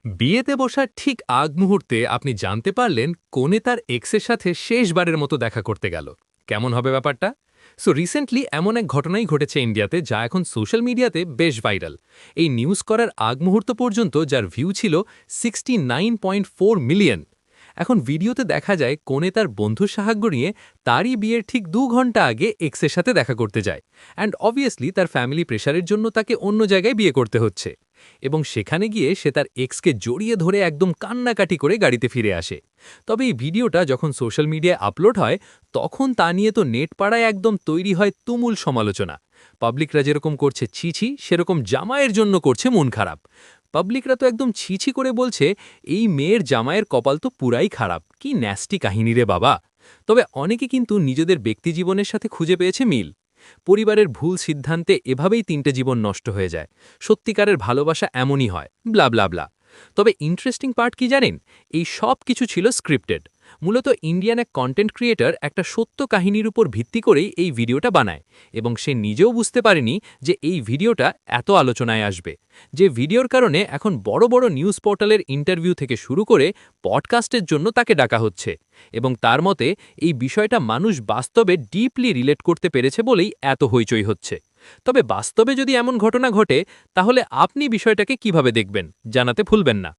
বিয়েতে বসার ঠিক আগ মুহূর্তে আপনি জানতে পারলেন কোনে তার এক্সের সাথে শেষবারের মতো দেখা করতে গেল। কেমন হবে ব্যাপারটা? রিসেন্টলি এমন এক ঘটনাই ঘটেছে ইন্ডিয়াতে, যা এখন সোশ্যাল মিডিয়াতে বেশ ভাইরাল। এই নিউজ করার আগ মুহূর্ত পর্যন্ত যার ভিউ ছিল 69.4 মিলিয়ন। এখন ভিডিওতে দেখা যায় কোনে তার বন্ধুর সাহায্য নিয়ে তারই বিয়ের ঠিক 2 ঘন্টা আগে এক্সের সাথে দেখা করতে যায়। অ্যান্ড অবভিয়াসলি তার ফ্যামিলি প্রেশারের জন্য তাকে অন্য জায়গায় বিয়ে করতে হচ্ছে। এবং সেখানে গিয়ে সে তার এক্সকে জড়িয়ে ধরে একদম কান্নাকাটি করে গাড়িতে ফিরে আসে। তবে এই ভিডিওটা যখন সোশ্যাল মিডিয়ায় আপলোড হয়, তখন তা নিয়ে তো নেট পাড়ায় একদম তৈরি হয় তুমুল সমালোচনা। পাবলিকরা যেরকম করছে ছিছি, সেরকম জামাইয়ের জন্য করছে মন খারাপ। পাবলিকরা তো একদম ছিছি করে বলছে, এই মেয়ের জামাইয়ের কপাল তো পুরাই খারাপ, কি ন্যাস্টি কাহিনী রে বাবা। তবে অনেকে কিন্তু নিজেদের ব্যক্তিজীবনের সাথে খুঁজে পেয়েছে মিল। পরিবারের ভুল সিদ্ধান্তে এভাবেই 3টে জীবন নষ্ট হয়ে যায়। সত্যিকারের ভালোবাসা এমনই হয়, ব্লা ব্লা ব্লা। তবে ইন্টারেস্টিং পার্ট কি জানেন? এই সব কিছু ছিল স্ক্রিপ্টেড। মূলত ইন্ডিয়ান এক কন্টেন্ট ক্রিয়েটর একটা সত্য কাহিনীর উপর ভিত্তি করেই এই ভিডিওটা বানায়, এবং সে নিজেও বুঝতে পারেনি যে এই ভিডিওটা এত আলোচনায় আসবে। যে ভিডিওর কারণে এখন বড় বড় নিউজ পোর্টালের ইন্টারভিউ থেকে শুরু করে পডকাস্টের জন্য তাকে ডাকা হচ্ছে। এবং তার মতে এই বিষয়টা মানুষ বাস্তবে ডিপলি রিলেট করতে পেরেছে বলেই এত হইচই হচ্ছে। তবে বাস্তবে যদি এমন ঘটনা ঘটে, তাহলে আপনি বিষয়টাকে কিভাবে দেখবেন জানাতে ভুলবেন না।